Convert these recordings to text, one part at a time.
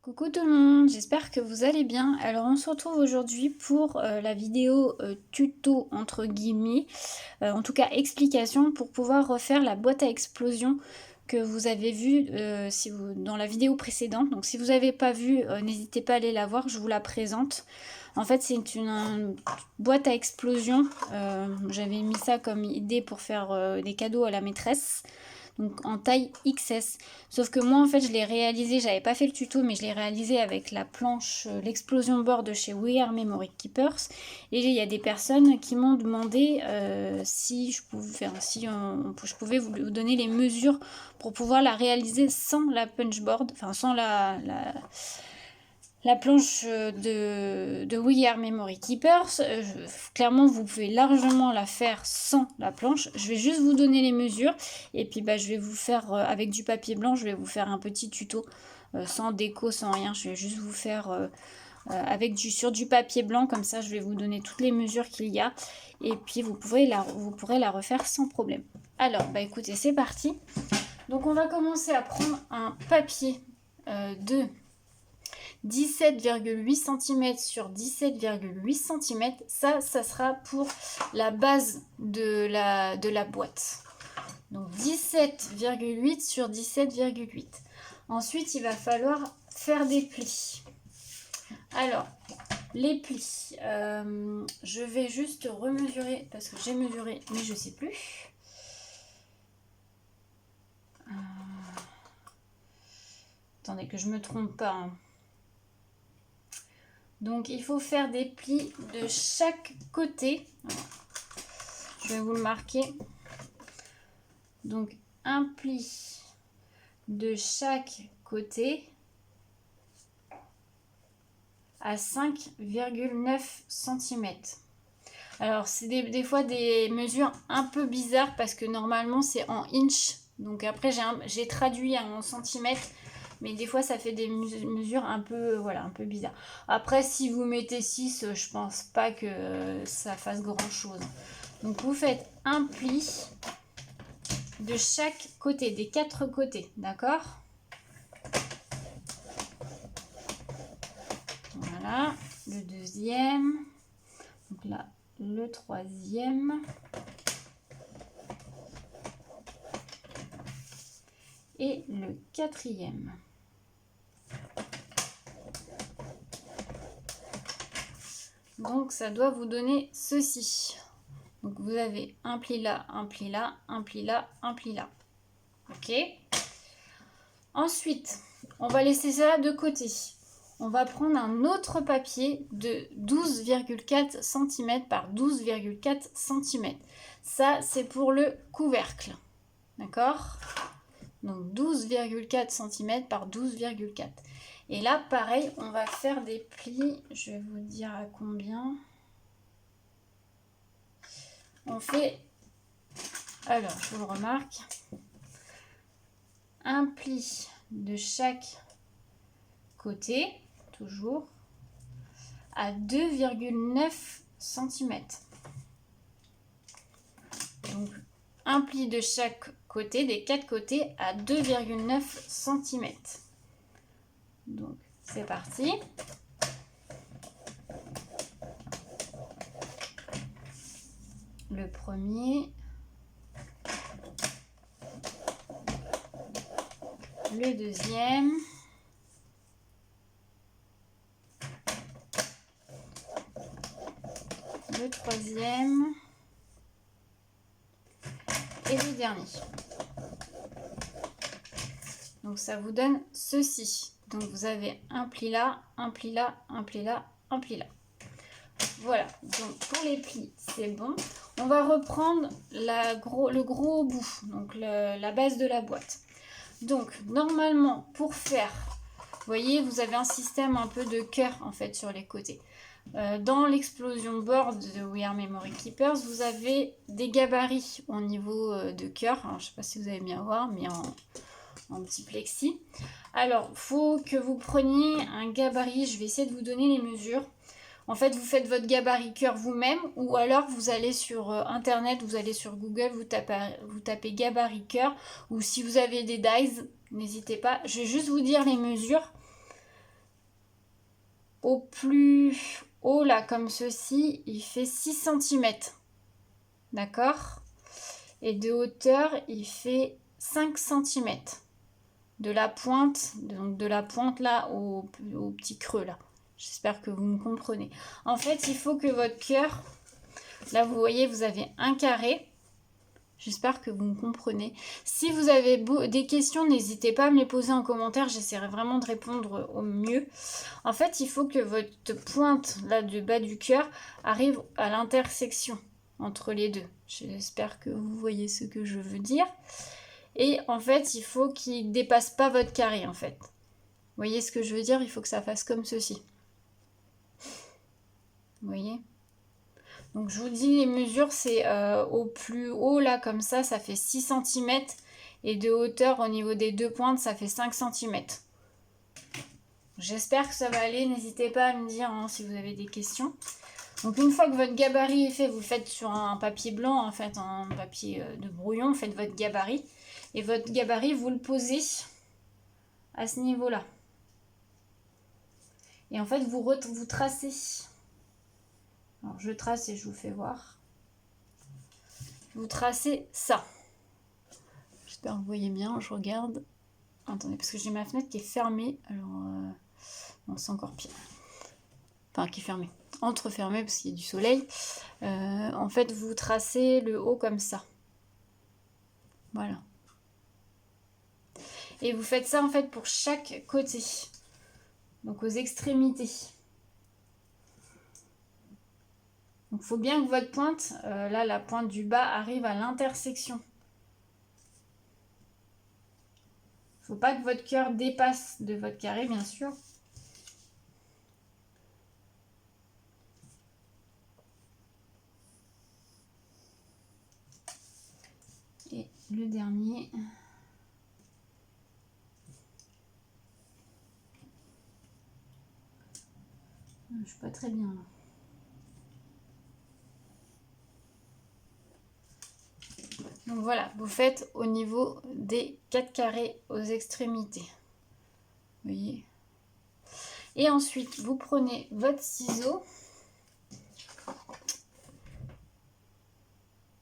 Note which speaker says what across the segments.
Speaker 1: Coucou tout le monde, j'espère que vous allez bien. Alors on se retrouve aujourd'hui pour la vidéo tuto entre guillemets, en tout cas explication pour pouvoir refaire la boîte à explosion que vous avez vue dans la vidéo précédente. Donc si vous n'avez pas vu, n'hésitez pas à aller la voir, je vous la présente. En fait c'est une boîte à explosion, j'avais mis ça comme idée pour faire des cadeaux à la maîtresse. Donc en taille XS. Sauf que moi en fait je l'ai réalisé, j'avais pas fait le tuto mais je l'ai réalisé avec la planche, l'explosion board de chez We Are Memory Keepers. Et il y a des personnes qui m'ont demandé si je pouvais vous donner les mesures pour pouvoir la réaliser sans la punch board, enfin sans la planche de We Are Memory Keepers. Clairement, vous pouvez largement la faire sans la planche. Je vais juste vous donner les mesures. Et puis, je vais vous faire, avec du papier blanc, je vais vous faire un petit tuto. Sans déco, sans rien. Je vais juste vous faire sur du papier blanc. Comme ça, je vais vous donner toutes les mesures qu'il y a. Et puis, vous pourrez la refaire sans problème. Alors, écoutez, c'est parti. Donc, on va commencer à prendre un papier de 17,8 cm sur 17,8 cm. Ça sera pour la base de la boîte. Donc 17,8 sur 17,8. Ensuite, il va falloir faire des plis. Alors, les plis, je vais juste remesurer parce que j'ai mesuré, mais je ne sais plus. Attendez que je ne me trompe pas. Donc il faut faire des plis de chaque côté. Je vais vous le marquer. Donc un pli de chaque côté à 5,9 cm. Alors c'est des fois des mesures un peu bizarres parce que normalement c'est en inch. Donc après j'ai traduit en centimètres. Mais des fois, ça fait des mesures un peu bizarres. Après, si vous mettez 6, je pense pas que ça fasse grand-chose. Donc, vous faites un pli de chaque côté, des 4 côtés, d'accord? Voilà, le deuxième. Donc là, le troisième. Et le quatrième. Donc ça doit vous donner ceci. Donc vous avez un pli là, un pli là, un pli là, un pli là. Ok. Ensuite, on va laisser ça de côté. On va prendre un autre papier de 12,4 cm par 12,4 cm. Ça, c'est pour le couvercle. D'accord? Donc 12,4 cm par 12,4. Et là, pareil, on va faire des plis. Je vais vous dire à combien. On fait, alors je vous le remarque, un pli de chaque côté, toujours, à 2,9 cm. Donc un pli de chaque côté, des 4 côtés, à 2,9 cm. Donc c'est parti. Le premier, le deuxième, le troisième et le dernier. Donc ça vous donne ceci. Donc vous avez un pli là, un pli là, un pli là, un pli là. Voilà, donc pour les plis, c'est bon. On va reprendre le gros bout, donc la base de la boîte. Donc, normalement, pour faire, vous voyez, vous avez un système un peu de cœur, en fait, sur les côtés. Dans l'explosion board de We Are Memory Keepers, vous avez des gabarits au niveau de cœur. Alors, je ne sais pas si vous allez bien voir, mais en petit plexi. Alors, il faut que vous preniez un gabarit. Je vais essayer de vous donner les mesures. En fait, vous faites votre gabarit cœur vous-même ou alors vous allez sur Internet, vous allez sur Google, vous tapez gabarit cœur ou si vous avez des dies, n'hésitez pas. Je vais juste vous dire les mesures. au plus haut, là, comme ceci, il fait 6 cm. D'accord? Et de hauteur, il fait 5 cm. De la pointe, donc de la pointe là au petit creux là. J'espère que vous me comprenez. En fait, il faut que votre cœur, là vous voyez, vous avez un carré. J'espère que vous me comprenez. Si vous avez des questions, n'hésitez pas à me les poser en commentaire. J'essaierai vraiment de répondre au mieux. En fait, il faut que votre pointe là du bas du cœur arrive à l'intersection entre les deux. J'espère que vous voyez ce que je veux dire. Et en fait, il faut qu'il ne dépasse pas votre carré en fait. Vous voyez ce que je veux dire? Il faut que ça fasse comme ceci. Vous voyez? Donc je vous dis les mesures, c'est au plus haut là comme ça fait 6 cm et de hauteur au niveau des deux pointes ça fait 5 cm. J'espère que ça va aller, n'hésitez pas à me dire hein, si vous avez des questions. Donc une fois que votre gabarit est fait, vous le faites sur un papier blanc, en fait un papier de brouillon, faites votre gabarit. Et votre gabarit, vous le posez à ce niveau-là. Et en fait, vous tracez. Alors je trace et je vous fais voir. Vous tracez ça. J'espère que vous voyez bien, je regarde. Attendez, parce que j'ai ma fenêtre qui est fermée. Alors, non, c'est encore pire. Enfin, qui est fermée. Entrefermée parce qu'il y a du soleil. En fait, vous tracez le haut comme ça. Voilà. Et vous faites ça, en fait, pour chaque côté. Donc, aux extrémités. Donc, il faut bien que votre pointe, là, la pointe du bas, arrive à l'intersection. Il ne faut pas que votre cœur dépasse de votre carré, bien sûr. Et le dernier. Je suis pas très bien là. Donc voilà, vous faites au niveau des 4 carrés aux extrémités. Vous voyez? Et ensuite, vous prenez votre ciseau.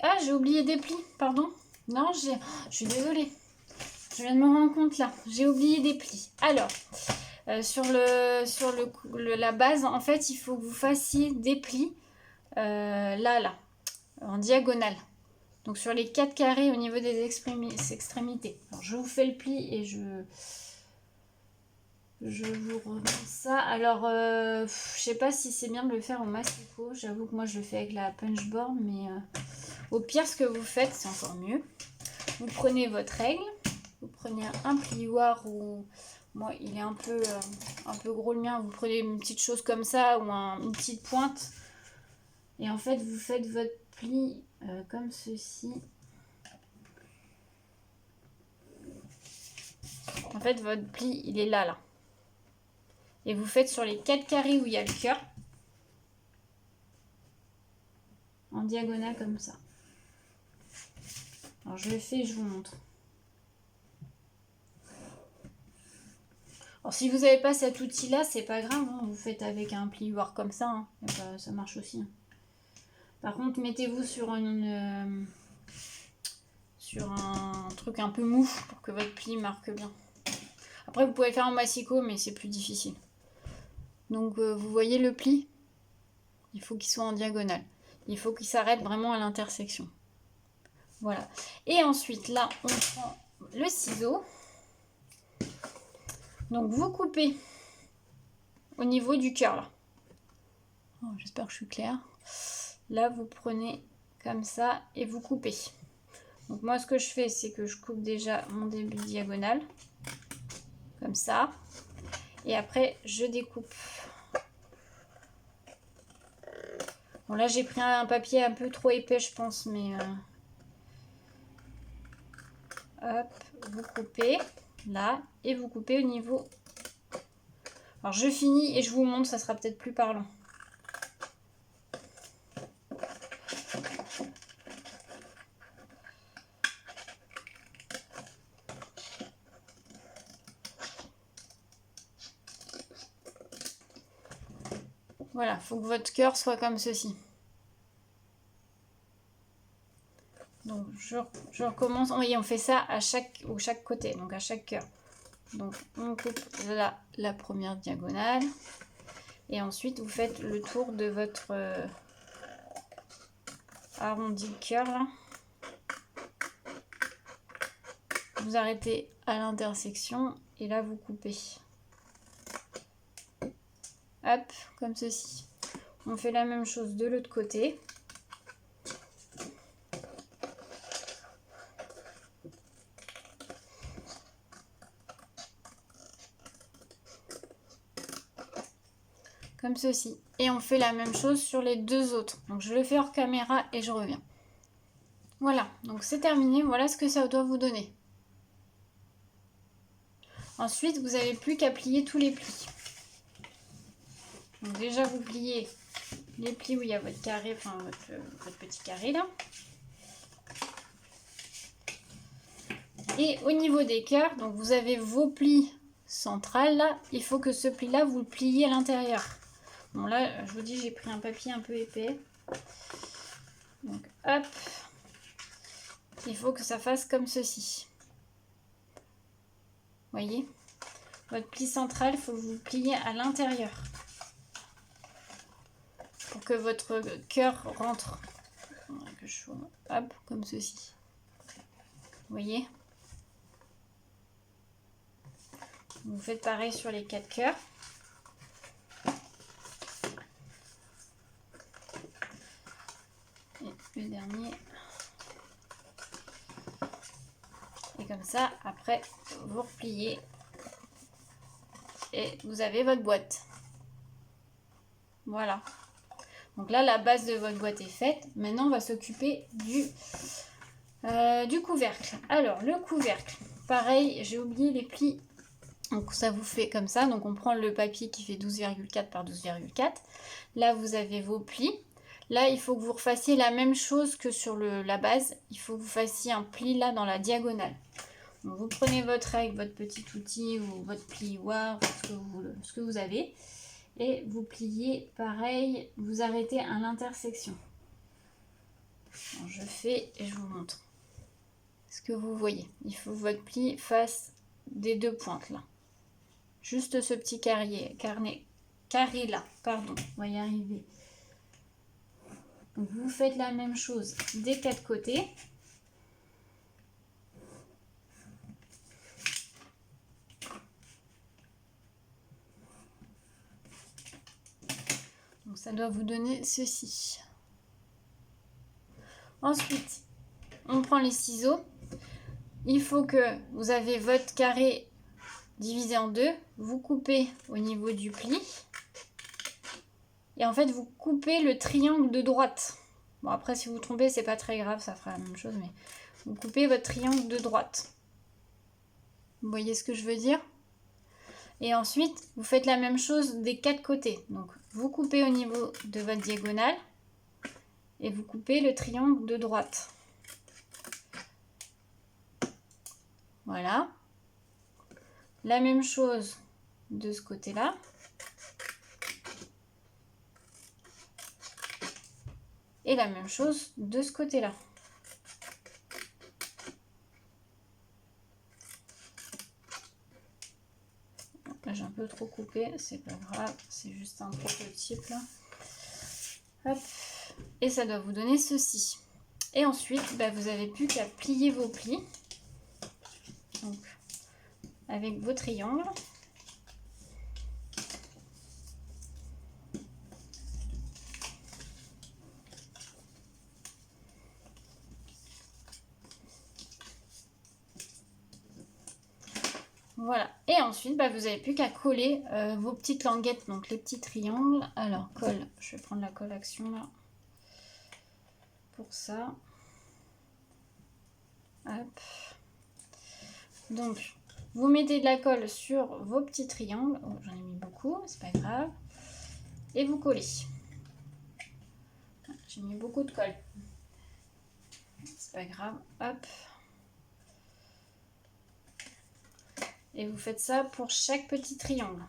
Speaker 1: Ah, j'ai oublié des plis, pardon. Non, je suis désolée. Je viens de me rendre compte là. J'ai oublié des plis. Alors, sur la base, en fait, il faut que vous fassiez des plis là, en diagonale. Donc sur les 4 carrés au niveau des extrémités. Alors, je vous fais le pli et je vous remets ça. Alors, je sais pas si c'est bien de le faire au massicot. J'avoue que moi, je le fais avec la punchboard. Mais au pire, ce que vous faites, c'est encore mieux. Vous prenez votre règle. Vous prenez un plioir ou... Moi, il est un peu gros le mien. Vous prenez une petite chose comme ça ou une petite pointe. Et en fait, vous faites votre pli comme ceci. En fait, votre pli, il est là. Et vous faites sur les 4 carrés où il y a le cœur. En diagonale comme ça. Alors, je le fais et je vous montre. Alors, si vous n'avez pas cet outil-là, c'est pas grave. Hein, vous faites avec un plioir comme ça. Hein, ça marche aussi. Hein. Par contre, mettez-vous sur un truc un peu mou pour que votre pli marque bien. Après, vous pouvez le faire en massicot, mais c'est plus difficile. Donc, vous voyez le pli? Il faut qu'il soit en diagonale. Il faut qu'il s'arrête vraiment à l'intersection. Voilà. Et ensuite, là, on prend le ciseau. Donc, vous coupez au niveau du cœur, là. Oh, j'espère que je suis claire. Là, vous prenez comme ça et vous coupez. Donc, moi, ce que je fais, c'est que je coupe déjà mon début diagonal. Comme ça. Et après, je découpe. Bon, là, j'ai pris un papier un peu trop épais, je pense, mais... Hop, vous coupez là et vous coupez au niveau. Alors je finis et je vous montre, ça sera peut-être plus parlant. Voilà, faut que votre cœur soit comme ceci. Donc je recommence. Oui, on fait ça à chaque côté, donc à chaque cœur. Donc on coupe là la première diagonale. Et ensuite vous faites le tour de votre arrondi de cœur là. Vous arrêtez à l'intersection et là vous coupez. Hop, comme ceci. On fait la même chose de l'autre côté. Comme ceci. Et on fait la même chose sur les deux autres. Donc je le fais hors caméra et je reviens. Voilà, donc c'est terminé. Voilà ce que ça doit vous donner. Ensuite, vous n'avez plus qu'à plier tous les plis. Donc déjà, vous pliez les plis où il y a votre carré, enfin votre petit carré là. Et au niveau des cœurs, donc vous avez vos plis centrales là. Il faut que ce pli là, vous le pliez à l'intérieur. Bon là, je vous dis, j'ai pris un papier un peu épais. Donc hop. Il faut que ça fasse comme ceci. Voyez, votre pli central, il faut que vous le pliez à l'intérieur pour que votre cœur rentre. Hop, comme ceci. Vous voyez, vous faites pareil sur les 4 cœurs. Et le dernier. Et comme ça, après, vous repliez. Et vous avez votre boîte. Voilà. Donc là, la base de votre boîte est faite. Maintenant, on va s'occuper du couvercle. Alors, le couvercle. Pareil, j'ai oublié les plis. Donc ça vous fait comme ça. Donc on prend le papier qui fait 12,4 par 12,4. Là, vous avez vos plis. Là, il faut que vous refassiez la même chose que sur la base. Il faut que vous fassiez un pli là dans la diagonale. Donc, vous prenez votre règle, votre petit outil ou votre plioir, ce que vous avez. Et vous pliez pareil, vous arrêtez à l'intersection. Je fais et je vous montre ce que vous voyez. Il faut que votre pli fasse des deux pointes là. Juste ce petit carré là, pardon, on va y arriver. Donc vous faites la même chose des 4 côtés. Donc ça doit vous donner ceci. Ensuite, on prend les ciseaux. Il faut que vous avez votre carré divisé en deux. Vous coupez au niveau du pli. Et en fait, vous coupez le triangle de droite. Bon, après, si vous vous trompez, c'est pas très grave, ça fera la même chose. Mais vous coupez votre triangle de droite. Vous voyez ce que je veux dire? Et ensuite, vous faites la même chose des 4 côtés. Donc, vous coupez au niveau de votre diagonale. Et vous coupez le triangle de droite. Voilà. La même chose de ce côté-là. Et la même chose de ce côté-là. J'ai un peu trop coupé, c'est pas grave, c'est juste un prototype là. Hop. Et ça doit vous donner ceci. Et ensuite, vous n'avez plus qu'à plier vos plis. Donc, avec vos triangles. Voilà. Et ensuite, vous n'avez plus qu'à coller vos petites languettes, donc les petits triangles. Alors, colle. Je vais prendre la colle action là. Pour ça. Hop. Donc, vous mettez de la colle sur vos petits triangles. Oh, j'en ai mis beaucoup, c'est pas grave. Et vous collez. J'ai mis beaucoup de colle. C'est pas grave. Hop. Et vous faites ça pour chaque petit triangle.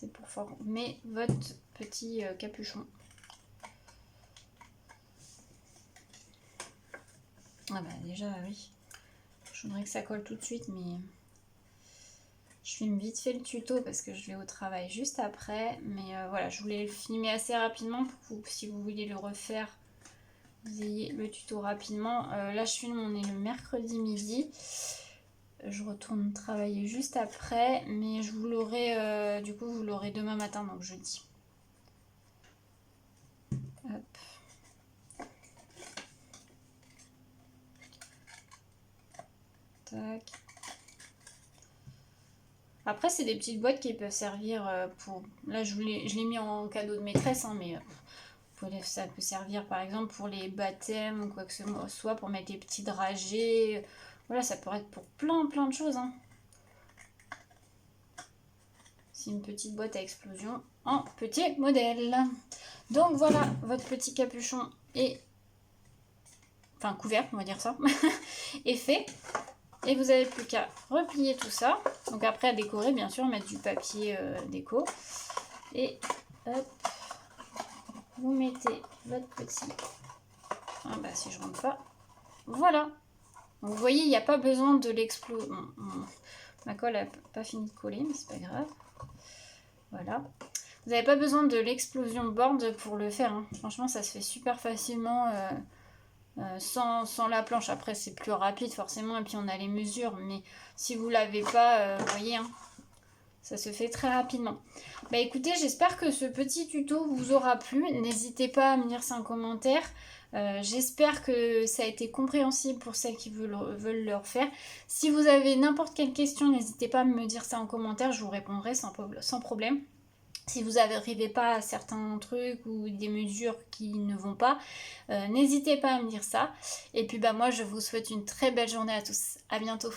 Speaker 1: C'est pour former votre petit capuchon. Ah bah déjà oui, je voudrais que ça colle tout de suite, mais je filme vite fait le tuto parce que je vais au travail juste après. Mais voilà, je voulais le filmer assez rapidement pour que si vous voulez le refaire, vous ayez le tuto rapidement. Là je filme, on est le mercredi midi. Je retourne travailler juste après, mais je vous l'aurai, du coup vous l'aurez demain matin, donc jeudi. Hop. Tac. Après c'est des petites boîtes qui peuvent servir pour... Là je l'ai mis en cadeau de maîtresse, hein, mais ça peut servir par exemple pour les baptêmes ou quoi que ce soit, pour mettre les petits dragées. Voilà, ça peut être pour plein de choses, hein. C'est une petite boîte à explosion en petit modèle. Donc voilà, votre petit capuchon est... Enfin, couvert, on va dire ça, est fait. Et vous n'avez plus qu'à replier tout ça. Donc après, à décorer, bien sûr, mettre du papier déco. Et hop, vous mettez votre petit... Ah bah si je rentre pas. Voilà. Donc vous voyez, il n'y a pas besoin de l'exploser. Ma colle n'a pas fini de coller, mais c'est pas grave. Voilà. Vous n'avez pas besoin de l'explosion board pour le faire, hein. Franchement, ça se fait super facilement sans la planche. Après, c'est plus rapide forcément, et puis on a les mesures. Mais si vous ne l'avez pas, vous voyez, hein, ça se fait très rapidement. Bah écoutez, j'espère que ce petit tuto vous aura plu. N'hésitez pas à me dire ça en commentaire. J'espère que ça a été compréhensible pour celles qui veulent le refaire. Si vous avez n'importe quelle question, n'hésitez pas à me dire ça en commentaire, je vous répondrai sans problème. Si vous n'arrivez pas à certains trucs ou des mesures qui ne vont pas, n'hésitez pas à me dire ça. Et puis bah moi je vous souhaite une très belle journée à tous. À bientôt.